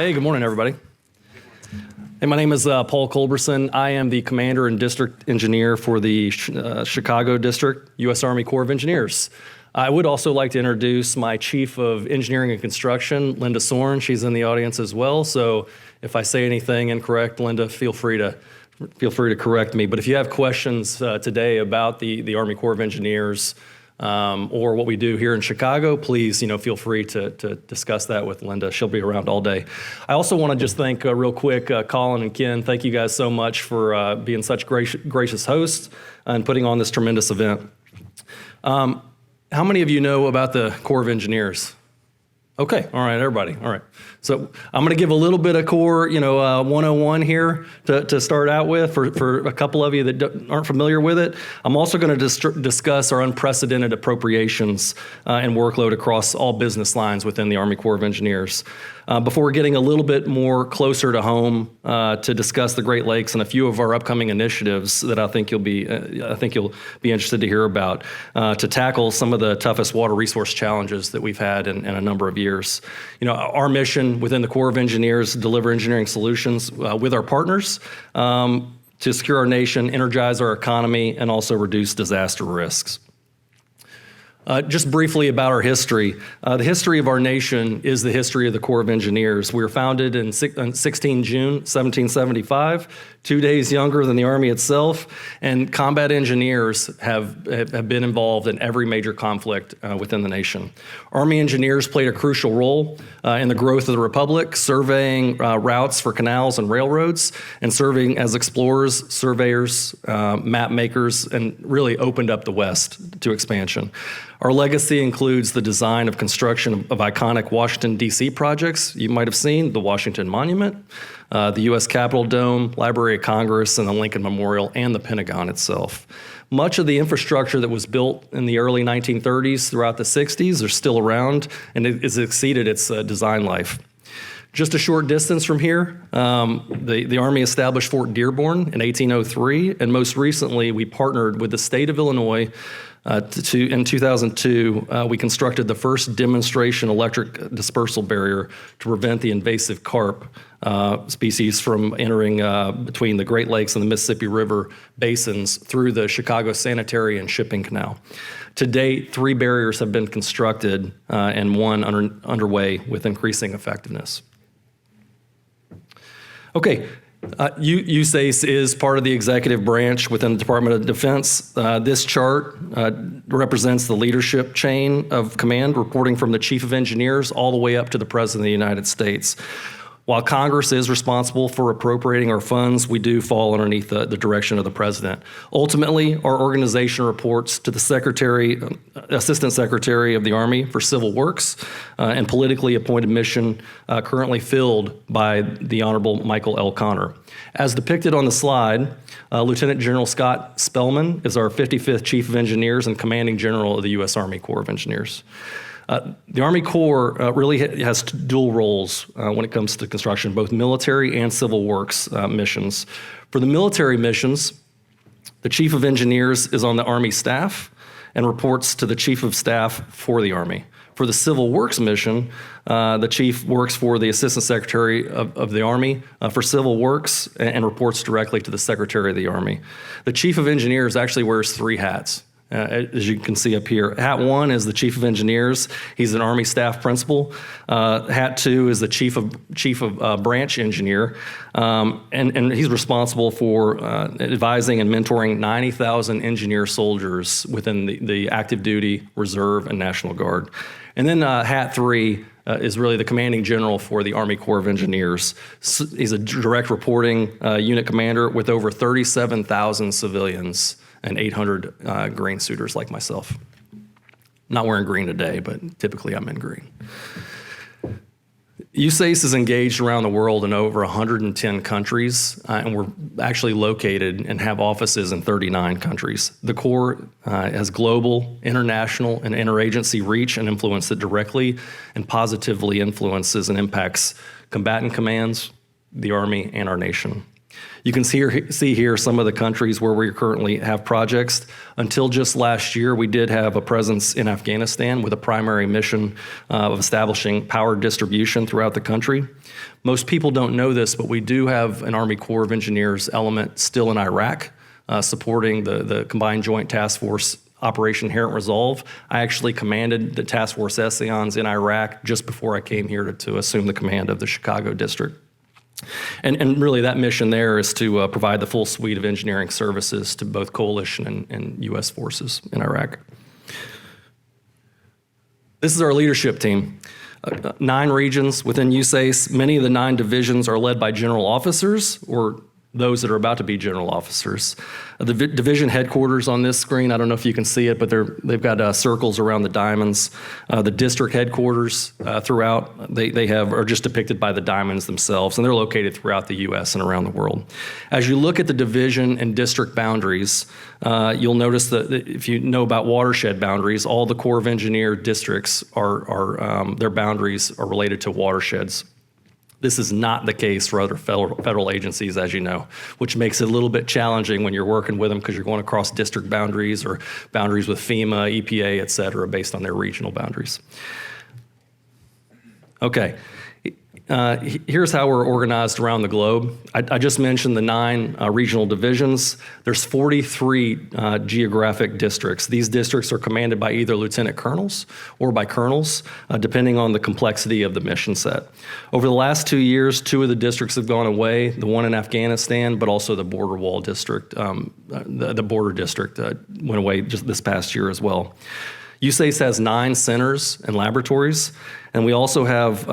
Hey, good morning, everybody. Hey, my name is Paul Culberson. I am the commander and district engineer for the Chicago District, U.S. Army Corps of Engineers. I would also like to introduce my Chief of Engineering and Construction, Linda Soren. She's in the audience as well, so if I say anything incorrect, Linda, feel free to correct me. But if you have questions today about the Army Corps of Engineers or what we do here in Chicago, please, feel free to discuss that with Linda. She'll be around all day. I also want to just thank real quick Colin and Ken. Thank you guys so much for being such gracious hosts and putting on this tremendous event. How many of you know about the Corps of Engineers? Okay, all right, everybody, all right. So I'm going to give a little bit of Corps, 101 here to start out with for a couple of you that aren't familiar with it. I'm also going to discuss our unprecedented appropriations and workload across all business lines within the Army Corps of Engineers. Before getting a little bit more closer to home to discuss the Great Lakes and a few of our upcoming initiatives that I think you'll be interested to hear about to tackle some of the toughest water resource challenges that we've had in a number of years. Our mission within the Corps of Engineers is to deliver engineering solutions with our partners to secure our nation, energize our economy, and also reduce disaster risks. Just briefly about our history. The history of our nation is the history of the Corps of Engineers. We were founded on 16 June 1775, 2 days younger than the Army itself, and combat engineers have been involved in every major conflict within the nation. Army engineers played a crucial role in the growth of the Republic, surveying routes for canals and railroads, and serving as explorers, surveyors, map makers, and really opened up the West to expansion. Our legacy includes the design of construction of iconic Washington, D.C. projects you might have seen, the Washington Monument, the U.S. Capitol Dome, Library of Congress, and the Lincoln Memorial, and the Pentagon itself. Much of the infrastructure that was built in the early 1930s throughout the 60s are still around, and it has exceeded its design life. Just a short distance from here, the Army established Fort Dearborn in 1803, and most recently we partnered with the state of Illinois in 2002, we constructed the first demonstration electric dispersal barrier to prevent the invasive carp species from entering between the Great Lakes and the Mississippi River basins through the Chicago Sanitary and Shipping Canal. To date, 3 barriers have been constructed and 1 underway with increasing effectiveness. Okay. USACE is part of the executive branch within the Department of Defense. This chart represents the leadership chain of command, reporting from the Chief of Engineers all the way up to the President of the United States. While Congress is responsible for appropriating our funds, we do fall underneath the direction of the President. Ultimately, our organization reports to the Assistant Secretary of the Army for Civil Works and politically appointed mission currently filled by the Honorable Michael L. Connor. As depicted on the slide, Lieutenant General Scott Spellman is our 55th Chief of Engineers and Commanding General of the U.S. Army Corps of Engineers. The Army Corps really has dual roles when it comes to construction, both military and civil works missions. For the military missions, the Chief of Engineers is on the Army staff and reports to the Chief of Staff for the Army. For the civil works mission, the Chief works for the Assistant Secretary of the Army for Civil Works and reports directly to the Secretary of the Army. The Chief of Engineers actually wears 3 hats. As you can see up here. Hat 1 is the Chief of Engineers. He's an Army Staff Principal. Hat 2 is the Chief of Branch Engineer, and he's responsible for advising and mentoring 90,000 engineer soldiers within the active duty, reserve, and National Guard. And then Hat 3 is really the Commanding General for the Army Corps of Engineers. He's a direct reporting unit commander with over 37,000 civilians and 800 green suitors like myself. Not wearing green today, but typically I'm in green. USACE is engaged around the world in over 110 countries, and we're actually located and have offices in 39 countries. The Corps has global, international, and interagency reach and influence that directly and positively influences and impacts combatant commands, the Army, and our nation. You can see here some of the countries where we currently have projects. Until just last year, we did have a presence in Afghanistan with a primary mission of establishing power distribution throughout the country. Most people don't know this, but we do have an Army Corps of Engineers element still in Iraq, supporting the Combined Joint Task Force Operation Inherent Resolve. I actually commanded the Task Force Essions in Iraq just before I came here to assume the command of the Chicago district. And really that mission there is to provide the full suite of engineering services to both coalition and U.S. forces in Iraq. This is our leadership team. 9 regions within USACE. Many of the 9 divisions are led by general officers or those that are about to be general officers. The division headquarters on this screen, I don't know if you can see it, but they've got circles around the diamonds. The district headquarters throughout, are just depicted by the diamonds themselves, and they're located throughout the U.S. and around the world. As you look at the division and district boundaries, you'll notice that if you know about watershed boundaries, all the Corps of Engineer districts their boundaries are related to watersheds. This is not the case for other federal agencies, as you know, which makes it a little bit challenging when you're working with them because you're going across district boundaries or boundaries with FEMA, EPA, et cetera, based on their regional boundaries. Okay. Here's how we're organized around the globe. I just mentioned the 9 regional divisions. There's 43 geographic districts. These districts are commanded by either lieutenant colonels or by colonels, depending on the complexity of the mission set. Over the last 2 years, 2 of the districts have gone away, the one in Afghanistan, but also the border wall district, the border district went away just this past year as well. USACE has 9 centers and laboratories, and we also have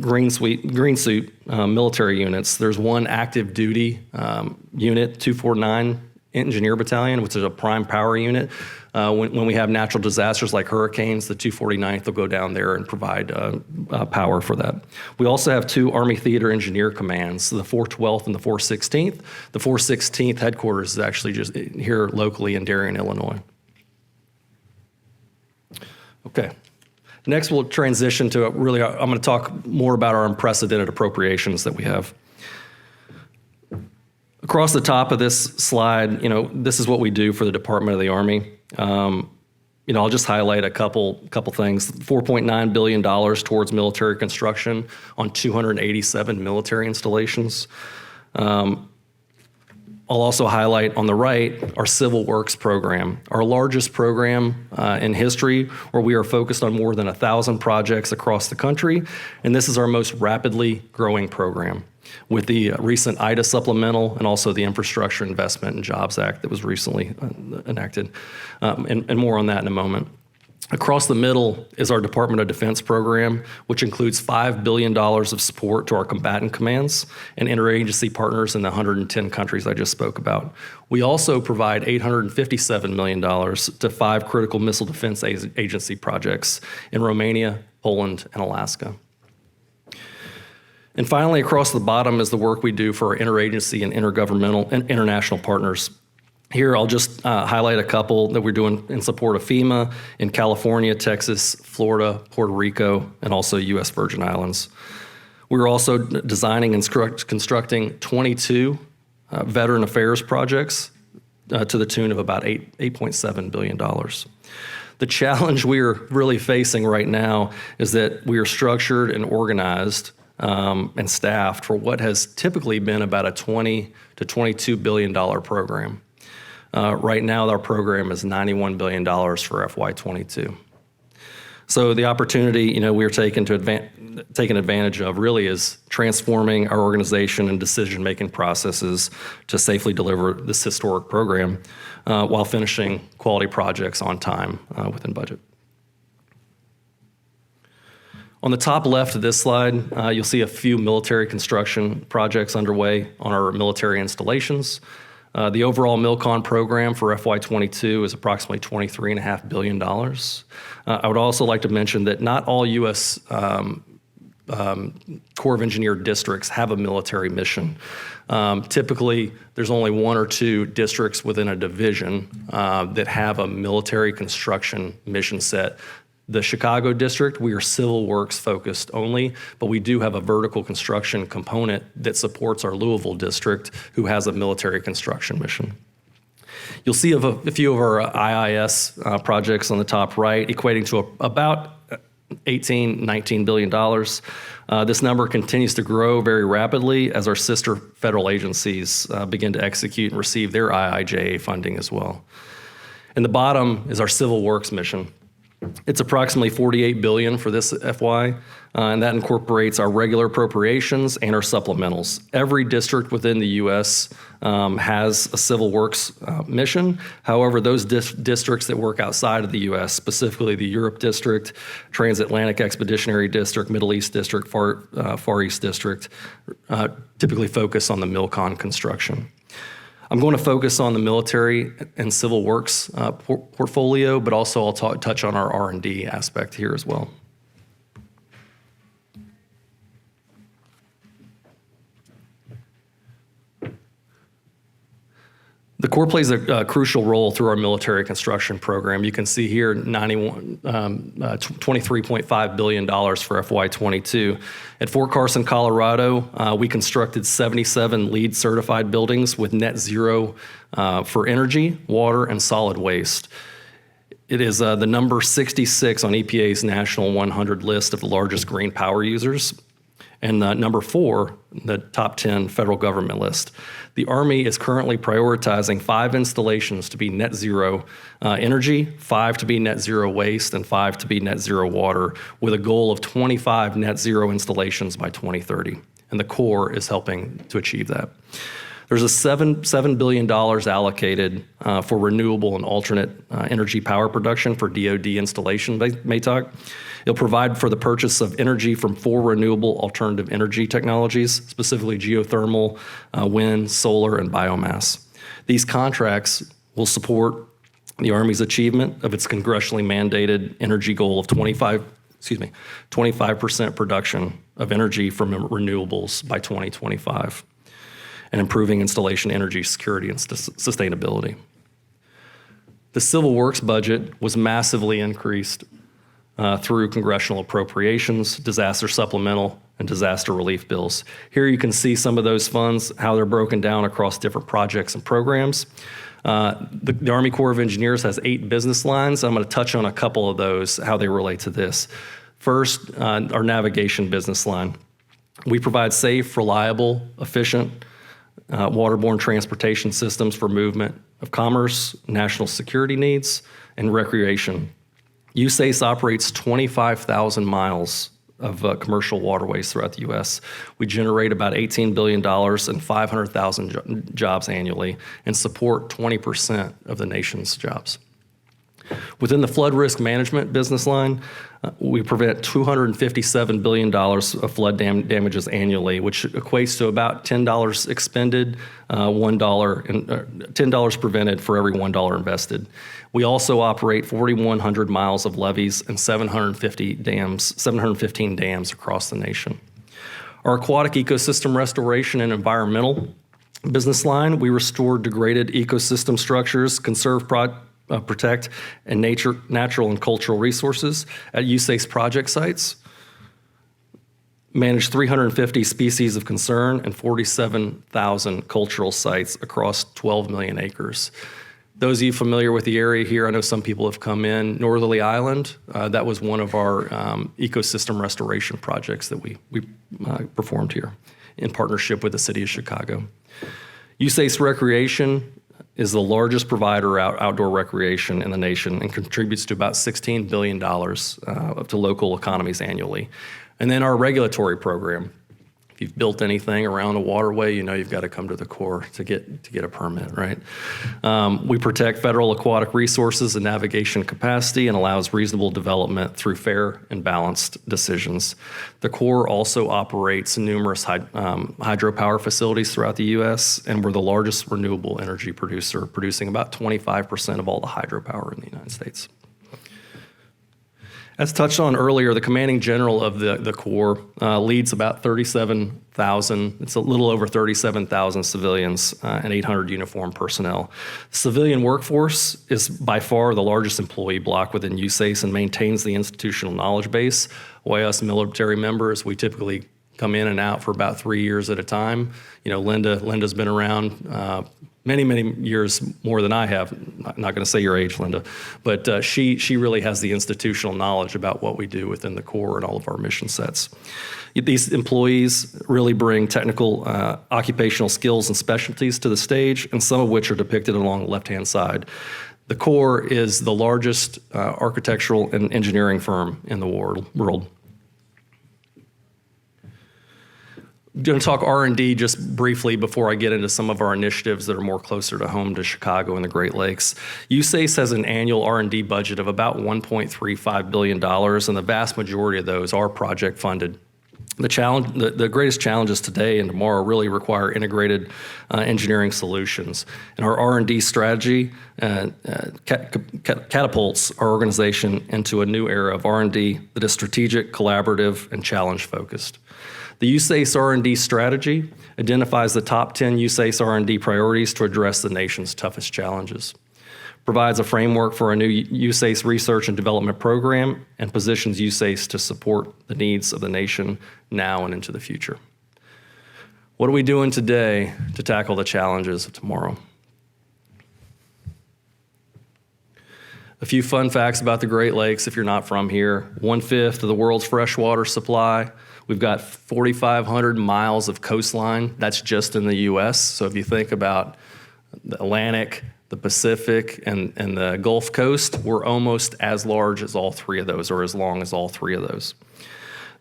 green suit military units. There's 1 active duty unit, 249 Engineer Battalion, which is a prime power unit. When we have natural disasters like hurricanes, the 249th will go down there and provide power for that. We also have 2 Army Theater Engineer Commands, the 412th and the 416th. The 416th headquarters is actually just here locally in Darien, Illinois. Okay. Next, we'll transition to I'm going to talk more about our unprecedented appropriations that we have. Across the top of this slide, this is what we do for the Department of the Army. I'll just highlight a couple things. $4.9 billion towards military construction on 287 military installations. I'll also highlight on the right our Civil Works program, our largest program in history, where we are focused on more than 1,000 projects across the country, and this is our most rapidly growing program with the recent IDA supplemental and also the Infrastructure Investment and Jobs Act that was recently enacted, and more on that in a moment. Across the middle is our Department of Defense program, which includes $5 billion of support to our combatant commands and interagency partners in the 110 countries I just spoke about. We also provide $857 million to 5 critical missile defense agency projects in Romania, Poland, and Alaska. And finally, across the bottom is the work we do for our interagency and intergovernmental and international partners. Here, I'll just highlight a couple that we're doing in support of FEMA in California, Texas, Florida, Puerto Rico, and also U.S. Virgin Islands. We're also designing and constructing 22 veteran affairs projects to the tune of about $8.7 billion. The challenge we're really facing right now is that we are structured and organized and staffed for what has typically been about a $20 to $22 billion program. Right now, our program is $91 billion for FY22. So the opportunity, we're taking advantage of really is transforming our organization and decision-making processes to safely deliver this historic program while finishing quality projects on time within budget. On the top left of this slide, you'll see a few military construction projects underway on our military installations. The overall MILCON program for FY22 is approximately $23.5 billion. I would also like to mention that not all U.S. Corps of Engineer districts have a military mission. Typically, there's only 1 or 2 districts within a division that have a military construction mission set The Chicago district, we are civil works focused only, but we do have a vertical construction component that supports our Louisville district, who has a military construction mission. You'll see a few of our IIS projects on the top right, equating to about $19 billion. This number continues to grow very rapidly as our sister federal agencies begin to execute and receive their IIJA funding as well. And the bottom is our civil works mission. It's approximately $48 billion for this FY, and that incorporates our regular appropriations and our supplementals. Every district within the U.S. Has a civil works mission. However, those districts that work outside of the U.S., specifically the Europe District, Transatlantic Expeditionary District, Middle East District, Far East District, typically focus on the MILCON construction. I'm going to focus on the military and civil works portfolio, but also I'll touch on our R&D aspect here as well. The Corps plays a crucial role through our military construction program. You can see here $23.5 billion for FY22. At Fort Carson, Colorado, we constructed 77 LEED certified buildings with net zero for energy, water, and solid waste. It is the number 66 on EPA's National 100 list of the largest green power users, and number 4, the top 10 federal government list. The Army is currently prioritizing 5 installations to be net zero energy, 5 to be net zero waste, and 5 to be net zero water, with a goal of 25 net zero installations by 2030. And the Corps is helping to achieve that. There's a $7 billion allocated for renewable and alternate energy power production for DoD installation, MATOC. It'll provide for the purchase of energy from 4 renewable alternative energy technologies, specifically geothermal, wind, solar, and biomass. These contracts will support the Army's achievement of its congressionally mandated energy goal of 25% production of energy from renewables by 2025, and improving installation energy security and sustainability. The Civil Works budget was massively increased through congressional appropriations, disaster supplemental, and disaster relief bills. Here you can see some of those funds, how they're broken down across different projects and programs. The Army Corps of Engineers has 8 business lines. I'm going to touch on a couple of those, how they relate to this. First, our navigation business line. We provide safe, reliable, efficient waterborne transportation systems for movement of commerce, national security needs, and recreation. USACE operates 25,000 miles of commercial waterways throughout the U.S. We generate about $18 billion and 500,000 jobs annually and support 20% of the nation's jobs. Within the flood risk management business line, we prevent $257 billion of flood damages annually, which equates to about $10 expended, $10 prevented for every $1 invested. We also operate 4,100 miles of levees and 715 dams across the nation. Our aquatic ecosystem restoration and environmental business line, we restore degraded ecosystem structures, protect and natural and cultural resources at USACE project sites, manage 350 species of concern and 47,000 cultural sites across 12 million acres. Those of you familiar with the area here, I know some people have come in. Northerly Island, that was one of our ecosystem restoration projects that we performed here in partnership with the city of Chicago. USACE Recreation is the largest provider of outdoor recreation in the nation and contributes to about $16 billion to local economies annually. And then our regulatory program. If you've built anything around a waterway, you know you've got to come to the Corps to get a permit, right? We protect federal aquatic resources and navigation capacity and allows reasonable development through fair and balanced decisions. The Corps also operates numerous hydropower facilities throughout the U.S., and we're the largest renewable energy producer, producing about 25% of all the hydropower in the United States. As touched on earlier, the commanding general of the Corps leads about 37,000, it's a little over 37,000 civilians and 800 uniformed personnel. The civilian workforce is by far the largest employee block within USACE and maintains the institutional knowledge base. While us military members, we typically come in and out for about 3 years at a time. You know, Linda's been around many years more than I have. I'm not going to say your age, Linda, but she really has the institutional knowledge about what we do within the Corps and all of our mission sets. These employees really bring technical occupational skills and specialties to the stage, and some of which are depicted along the left-hand side. The Corps is the largest architectural and engineering firm in the world. I'm going to talk R&D just briefly before I get into some of our initiatives that are more closer to home to Chicago and the Great Lakes. USACE has an annual R&D budget of about $1.35 billion, and the vast majority of those are project funded. The greatest challenges today and tomorrow really require integrated engineering solutions. And our R&D strategy catapults our organization into a new era of R&D that is strategic, collaborative, and challenge-focused. The USACE R&D strategy identifies the top 10 USACE R&D priorities to address the nation's toughest challenges, provides a framework for a new USACE research and development program, and positions USACE to support the needs of the nation now and into the future. What are we doing today to tackle the challenges of tomorrow? A few fun facts about the Great Lakes if you're not from here. 1/5 of the world's freshwater supply. We've got 4,500 miles of coastline. That's just in the U.S. So if you think about the Atlantic, the Pacific, and the Gulf Coast, we're almost as large as all three of those, or as long as all three of those.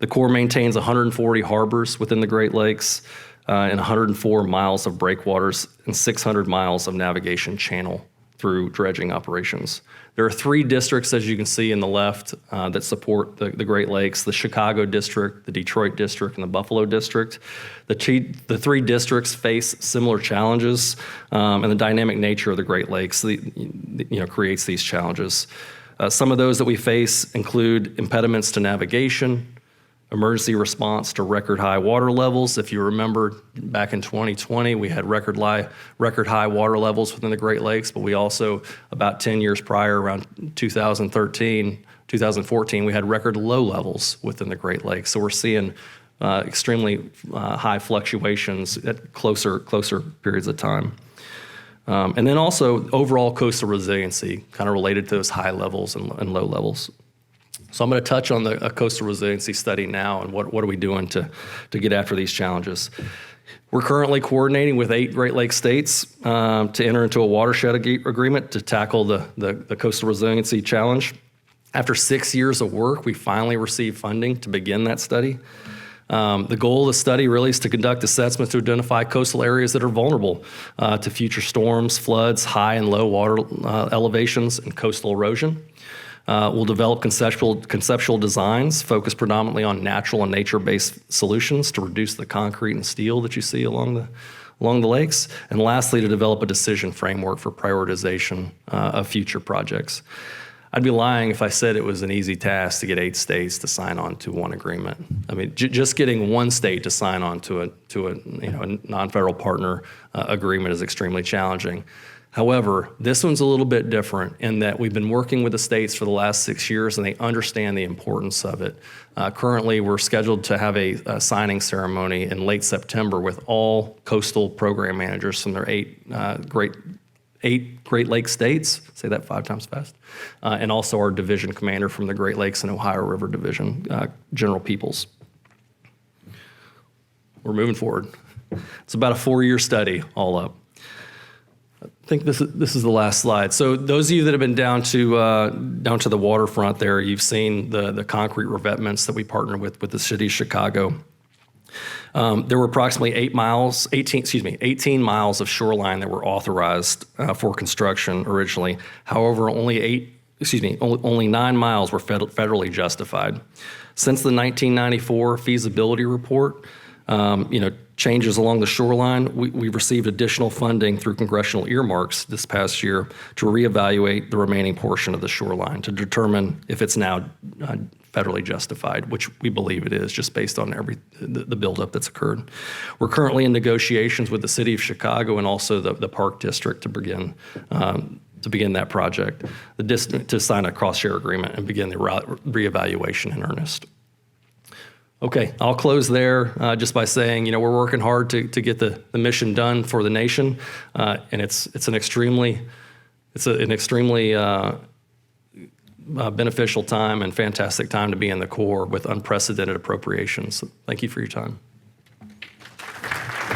The Corps maintains 140 harbors within the Great Lakes and 104 miles of breakwaters and 600 miles of navigation channel through dredging operations. There are 3 districts, as you can see in the left, that support the Great Lakes: the Chicago District, the Detroit District, and the Buffalo District. The 3 districts face similar challenges, and the dynamic nature of the Great Lakes creates these challenges. Some of those that we face include impediments to navigation, emergency response to record high water levels. If you remember back in 2020, we had record high water levels within the Great Lakes, but we also, about 10 years prior, around 2014, we had record low levels within the Great Lakes. So we're seeing extremely high fluctuations at closer periods of time. And then also overall coastal resiliency, kind of related to those high levels and low levels. So I'm going to touch on the coastal resiliency study now and what are we doing to get after these challenges. We're currently coordinating with 8 Great Lakes states to enter into a watershed agreement to tackle the coastal resiliency challenge. After 6 years of work, we finally received funding to begin that study. The goal of the study really is to conduct assessments to identify coastal areas that are vulnerable to future storms, floods, high and low water elevations, and coastal erosion. We'll develop conceptual designs focused predominantly on natural and nature-based solutions to reduce the concrete and steel that you see along the lakes. And lastly, to develop a decision framework for prioritization of future projects. I'd be lying if I said it was an easy task to get 8 states to sign on to one agreement. I mean, just getting one state to sign on to a non-federal partner agreement is extremely challenging. However, this one's a little bit different in that we've been working with the states for the last 6 years and they understand the importance of it. Currently, we're scheduled to have a signing ceremony in late September with all coastal program managers from their 8 Great Lakes states, say that 5 times fast, and also our division commander from the Great Lakes and Ohio River Division, General Peoples. We're moving forward. It's about a 4-year study all up. I think this is the last slide. So those of you that have been down to the waterfront there, you've seen the concrete revetments that we partnered with the city of Chicago. There were approximately 18 miles of shoreline that were authorized for construction originally. However, only 9 miles were federally justified. Since the 1994 feasibility report, changes along the shoreline. We received additional funding through congressional earmarks this past year to reevaluate the remaining portion of the shoreline to determine if it's now federally justified, which we believe it is, just based on the buildup that's occurred. We're currently in negotiations with the city of Chicago and also the Park District to begin that project, to sign a cost-share agreement and begin the reevaluation in earnest. Okay, I'll close there just by saying, we're working hard to get the mission done for the nation, and it's an extremely beneficial time and fantastic time to be in the Corps with unprecedented appropriations. So thank you for your time.